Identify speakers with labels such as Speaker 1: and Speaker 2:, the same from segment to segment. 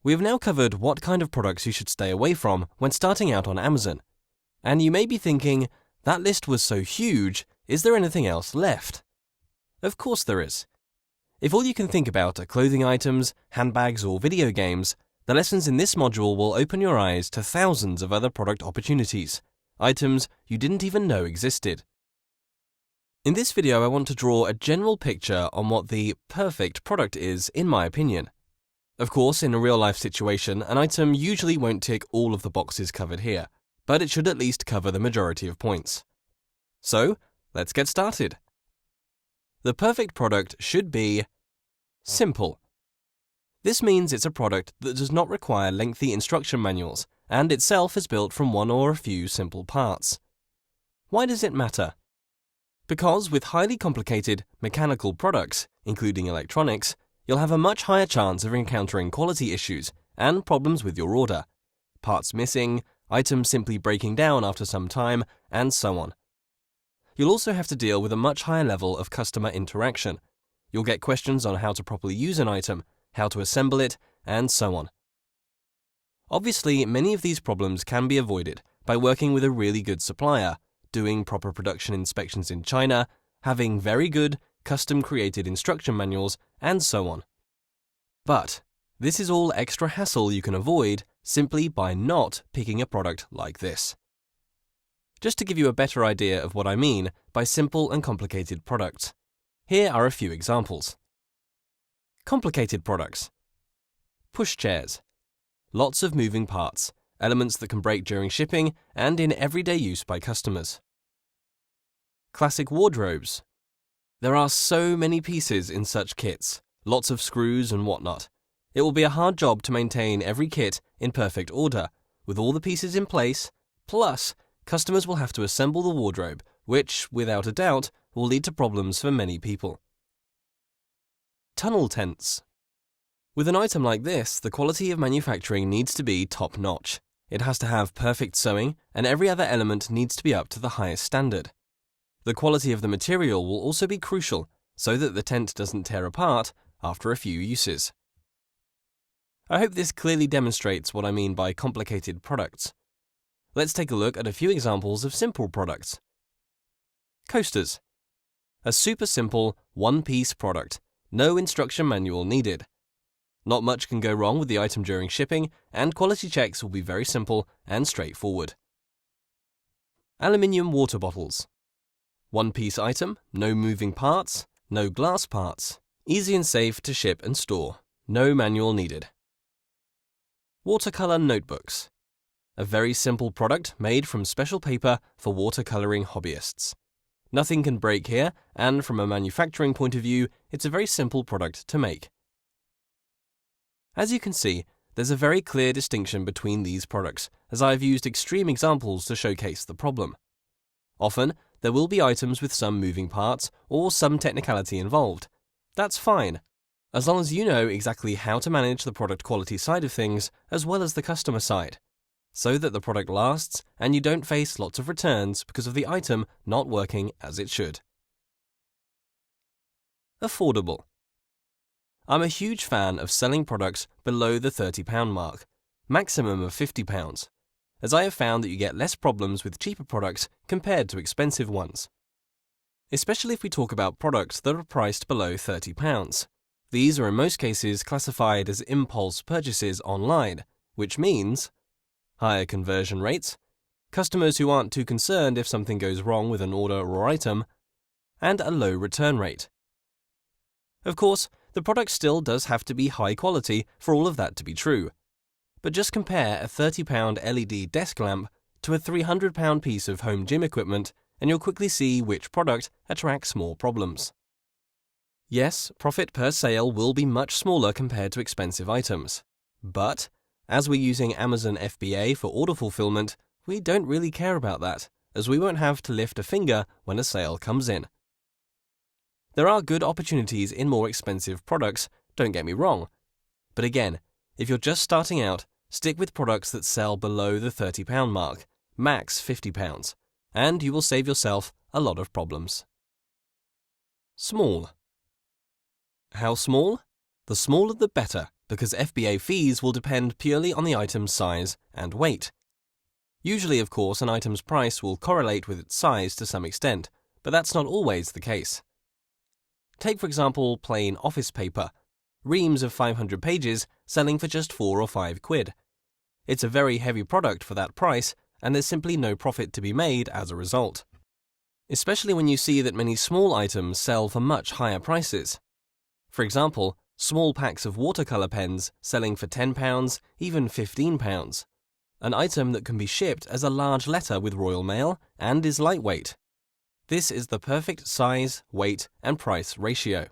Speaker 1: We have now covered what kind of products you should stay away from when starting out on Amazon. And you may be thinking, that list was so huge, is there anything else left? Of course there is. If all you can think about are clothing items, handbags, or video games, the lessons in this module will open your eyes to thousands of other product opportunities, items you didn't even know existed. In this video, I want to draw a general picture on what the perfect product is, in my opinion. Of course, in a real-life situation, an item usually won't tick all of the boxes covered here, but it should at least cover the majority of points. So, let's get started. The perfect product should be simple. This means it's a product that does not require lengthy instruction manuals and itself is built from one or a few simple parts. Why does it matter? Because with highly complicated mechanical products, including electronics, you'll have a much higher chance of encountering quality issues and problems with your order, parts missing, items simply breaking down after some time, and so on. You'll also have to deal with a much higher level of customer interaction. You'll get questions on how to properly use an item, how to assemble it, and so on. Obviously, many of these problems can be avoided by working with a really good supplier, doing proper production inspections in China, having very good, custom-created instruction manuals, and so on. But this is all extra hassle you can avoid simply by not picking a product like this. Just to give you a better idea of what I mean by simple and complicated products, here are a few examples. Complicated products. Pushchairs. Lots of moving parts, elements that can break during shipping and in everyday use by customers. Classic wardrobes. There are so many pieces in such kits, lots of screws and whatnot. It will be a hard job to maintain every kit in perfect order, with all the pieces in place, plus customers will have to assemble the wardrobe, which, without a doubt, will lead to problems for many people. Tunnel tents. With an item like this, the quality of manufacturing needs to be top-notch. It has to have perfect sewing, and every other element needs to be up to the highest standard. The quality of the material will also be crucial, so that the tent doesn't tear apart after a few uses. I hope this clearly demonstrates what I mean by complicated products. Let's take a look at a few examples of simple products. Coasters. A super simple, one-piece product, no instruction manual needed. Not much can go wrong with the item during shipping, and quality checks will be very simple and straightforward. Aluminium water bottles. One-piece item, no moving parts, no glass parts, easy and safe to ship and store, no manual needed. Watercolor notebooks. A very simple product made from special paper for watercoloring hobbyists. Nothing can break here, and from a manufacturing point of view, it's a very simple product to make. As you can see, there's a very clear distinction between these products, as I've used extreme examples to showcase the problem. Often, there will be items with some moving parts or some technicality involved. That's fine, as long as you know exactly how to manage the product quality side of things as well as the customer side, so that the product lasts and you don't face lots of returns because of the item not working as it should. Affordable. I'm a huge fan of selling products below the £30 mark, maximum of £50, as I have found that you get less problems with cheaper products compared to expensive ones. Especially if we talk about products that are priced below £30. These are in most cases classified as impulse purchases online, which means higher conversion rates, customers who aren't too concerned if something goes wrong with an order or item, and a low return rate. Of course, the product still does have to be high quality for all of that to be true. But just compare a £30 LED desk lamp to a £300 piece of home gym equipment and you'll quickly see which product attracts more problems. Yes, profit per sale will be much smaller compared to expensive items. But, as we're using Amazon FBA for order fulfillment, we don't really care about that, as we won't have to lift a finger when a sale comes in. There are good opportunities in more expensive products, don't get me wrong. But again, if you're just starting out, stick with products that sell below the £30 mark, max £50, and you will save yourself a lot of problems. Small. How small? The smaller the better, because FBA fees will depend purely on the item's size and weight. Usually, of course, an item's price will correlate with its size to some extent, but that's not always the case. Take, for example, plain office paper, reams of 500 pages selling for just 4 or 5 quid. It's a very heavy product for that price, and there's simply no profit to be made as a result. Especially when you see that many small items sell for much higher prices. For example, small packs of watercolor pens selling for £10, even £15. An item that can be shipped as a large letter with Royal Mail and is lightweight. This is the perfect size, weight, and price ratio.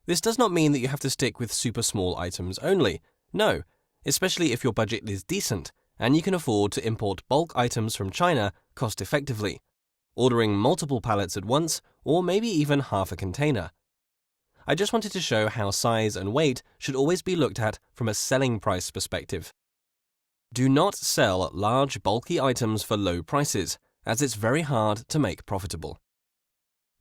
Speaker 1: This does not mean that you have to stick with super small items only. No, especially if your budget is decent and you can afford to import bulk items from China cost-effectively, ordering multiple pallets at once or maybe even half a container. I just wanted to show how size and weight should always be looked at from a selling price perspective. Do not sell large, bulky items for low prices, as it's very hard to make profitable.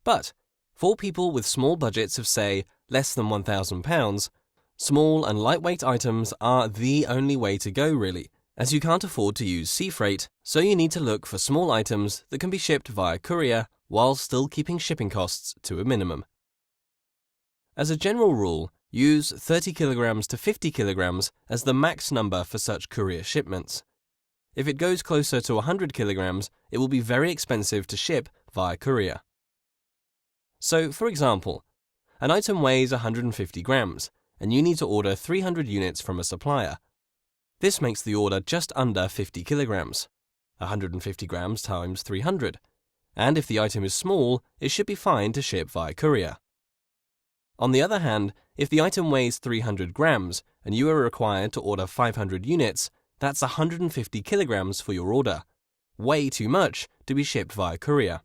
Speaker 1: But for people with small budgets of, say, less than £1,000, small and lightweight items are the only way to go, really, as you can't afford to use sea freight, so you need to look for small items that can be shipped via courier while still keeping shipping costs to a minimum. As a general rule, use 30 kilograms to 50 kilograms as the max number for such courier shipments. If it goes closer to 100 kilograms, it will be very expensive to ship via courier. So, for example, an item weighs 150 grams, and you need to order 300 units from a supplier. This makes the order just under 50 kilograms, 150 grams times 300, and if the item is small, it should be fine to ship via courier. On the other hand, if the item weighs 300 grams and you are required to order 500 units, that's 150 kilograms for your order. Way too much to be shipped via courier.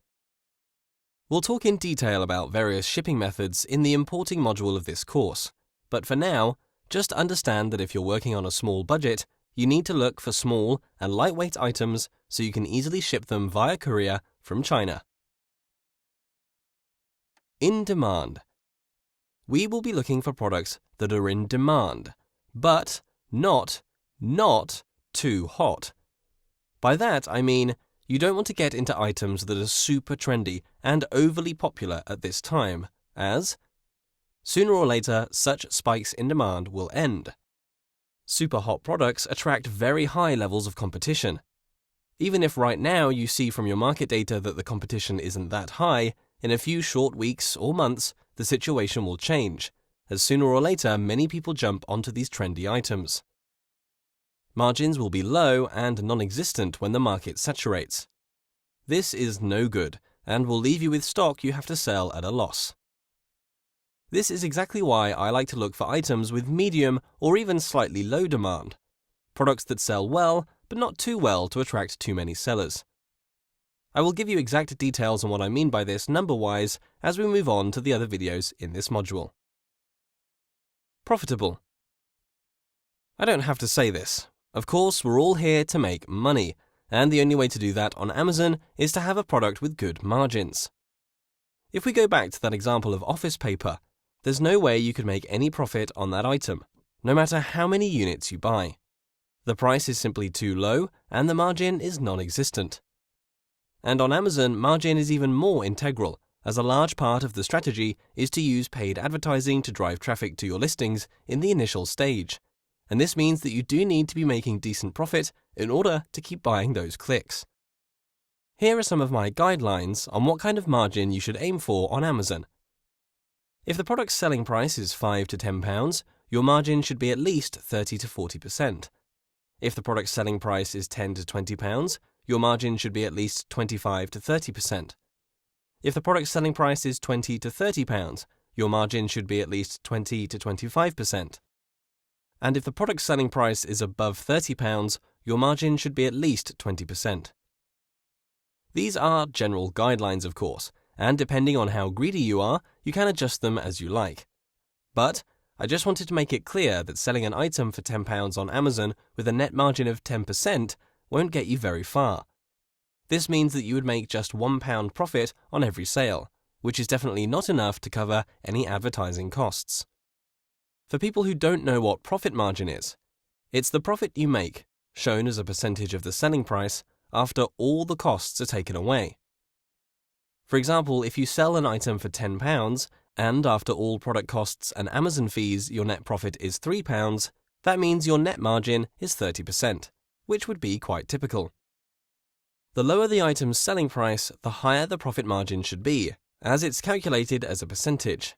Speaker 1: We'll talk in detail about various shipping methods in the importing module of this course, but for now, just understand that if you're working on a small budget, you need to look for small and lightweight items so you can easily ship them via courier from China. In demand. We will be looking for products that are in demand, but not too hot. By that, I mean, you don't want to get into items that are super trendy and overly popular at this time, as sooner or later, such spikes in demand will end. Super hot products attract very high levels of competition. Even if right now you see from your market data that the competition isn't that high, in a few short weeks or months, the situation will change, as sooner or later many people jump onto these trendy items. Margins will be low and non-existent when the market saturates. This is no good, and will leave you with stock you have to sell at a loss. This is exactly why I like to look for items with medium or even slightly low demand, products that sell well, but not too well to attract too many sellers. I will give you exact details on what I mean by this number-wise as we move on to the other videos in this module. Profitable. I don't have to say this. Of course, we're all here to make money, and the only way to do that on Amazon is to have a product with good margins. If we go back to that example of office paper, there's no way you could make any profit on that item, no matter how many units you buy. The price is simply too low, and the margin is non-existent. And on Amazon, margin is even more integral, as a large part of the strategy is to use paid advertising to drive traffic to your listings in the initial stage. And this means that you do need to be making decent profit in order to keep buying those clicks. Here are some of my guidelines on what kind of margin you should aim for on Amazon. If the product's selling price is £5 to £10, your margin should be at least 30 to 40%. If the product's selling price is £10 to £20, your margin should be at least 25 to 30%. If the product's selling price is £20 to £30, your margin should be at least 20 to 25%. And if the product's selling price is above £30, your margin should be at least 20%. These are general guidelines, of course, and depending on how greedy you are, you can adjust them as you like. But I just wanted to make it clear that selling an item for £10 on Amazon with a net margin of 10% won't get you very far. This means that you would make just £1 profit on every sale, which is definitely not enough to cover any advertising costs. For people who don't know what profit margin is, it's the profit you make, shown as a percentage of the selling price after all the costs are taken away. For example, if you sell an item for £10 and after all product costs and Amazon fees your net profit is £3, that means your net margin is 30%, which would be quite typical. The lower the item's selling price, the higher the profit margin should be, as it's calculated as a percentage.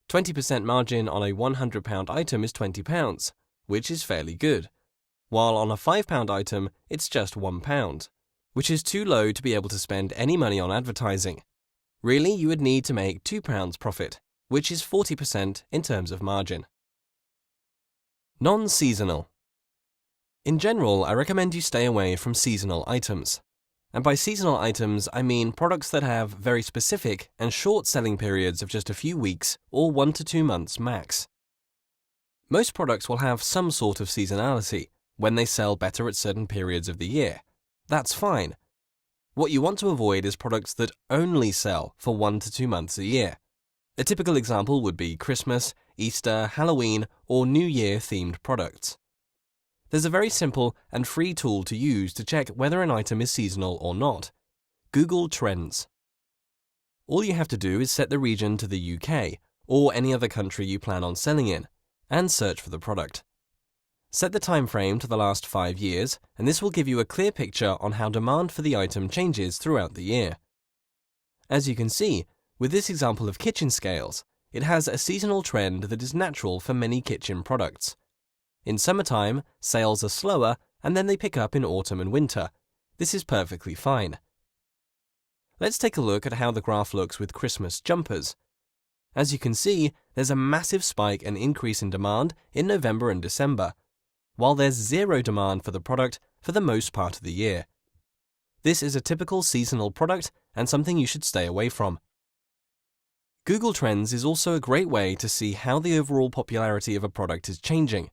Speaker 1: 20% margin on a £100 item is £20, which is fairly good, while on a £5 item it's just £1, which is too low to be able to spend any money on advertising. Really, you would need to make £2 profit, which is 40% in terms of margin. Non-seasonal. In general, I recommend you stay away from seasonal items. And by seasonal items, I mean products that have very specific and short selling periods of just a few weeks or 1 to 2 months max. Most products will have some sort of seasonality when they sell better at certain periods of the year. That's fine. What you want to avoid is products that only sell for 1 to 2 months a year. A typical example would be Christmas, Easter, Halloween, or New Year themed products. There's a very simple and free tool to use to check whether an item is seasonal or not. Google Trends. All you have to do is set the region to the UK or any other country you plan on selling in, and search for the product. Set the time frame to the last 5 years, and this will give you a clear picture on how demand for the item changes throughout the year. As you can see, with this example of kitchen scales, it has a seasonal trend that is natural for many kitchen products. In summertime, sales are slower, and then they pick up in autumn and winter. This is perfectly fine. Let's take a look at how the graph looks with Christmas jumpers. As you can see, there's a massive spike and increase in demand in November and December, while there's zero demand for the product for the most part of the year. This is a typical seasonal product and something you should stay away from. Google Trends is also a great way to see how the overall popularity of a product is changing.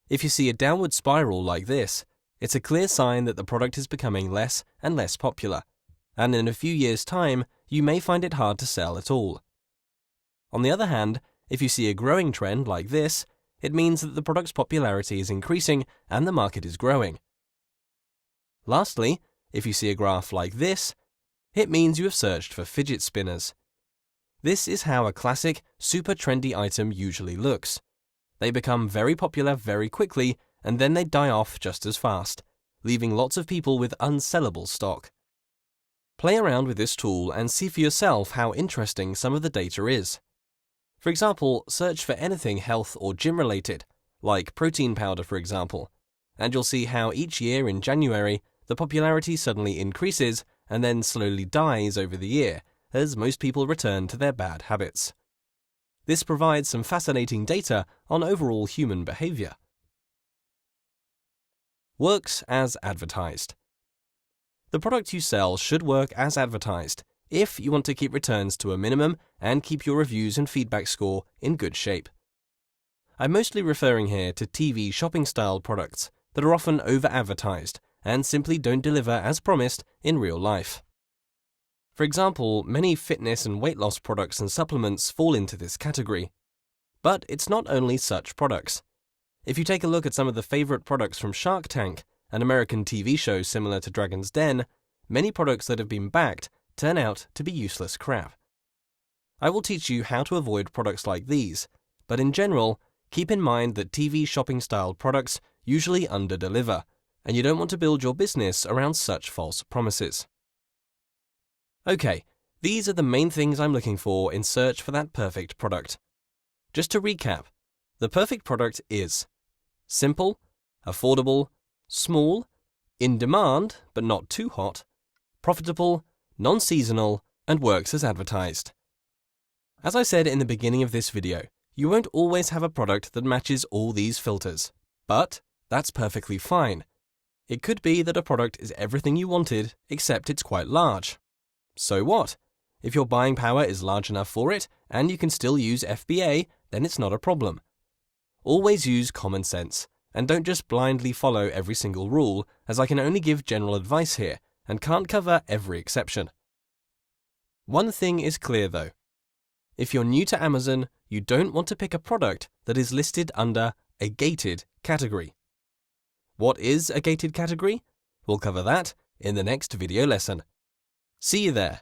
Speaker 1: If you see a downward spiral like this, it's a clear sign that the product is becoming less and less popular, and in a few years' time, you may find it hard to sell at all. On the other hand, if you see a growing trend like this, it means that the product's popularity is increasing and the market is growing. Lastly, if you see a graph like this, it means you have searched for fidget spinners. This is how a classic, super trendy item usually looks. They become very popular very quickly, and then they die off just as fast, leaving lots of people with unsellable stock. Play around with this tool and see for yourself how interesting some of the data is. For example, search for anything health or gym related, like protein powder for example, and you'll see how each year in January, the popularity suddenly increases and then slowly dies over the year, as most people return to their bad habits. This provides some fascinating data on overall human behavior. Works as advertised. The product you sell should work as advertised if you want to keep returns to a minimum and keep your reviews and feedback score in good shape. I'm mostly referring here to TV shopping style products that are often over-advertised and simply don't deliver as promised in real life. For example, many fitness and weight loss products and supplements fall into this category. But it's not only such products. If you take a look at some of the favorite products from Shark Tank, an American TV show similar to Dragon's Den, many products that have been backed turn out to be useless crap. I will teach you how to avoid products like these, but in general, keep in mind that TV shopping style products usually under-deliver, and you don't want to build your business around such false promises. Okay, these are the main things I'm looking for in search for that perfect product. Just to recap, the perfect product is simple, affordable, small, in demand but not too hot, profitable, non-seasonal, and works as advertised. As I said in the beginning of this video, you won't always have a product that matches all these filters, but that's perfectly fine. It could be that a product is everything you wanted, except it's quite large. So what? If your buying power is large enough for it, and you can still use FBA, then it's not a problem. Always use common sense, and don't just blindly follow every single rule, as I can only give general advice here, and can't cover every exception. One thing is clear though. If you're new to Amazon, you don't want to pick a product that is listed under a gated category. What is a gated category? We'll cover that in the next video lesson. See you there.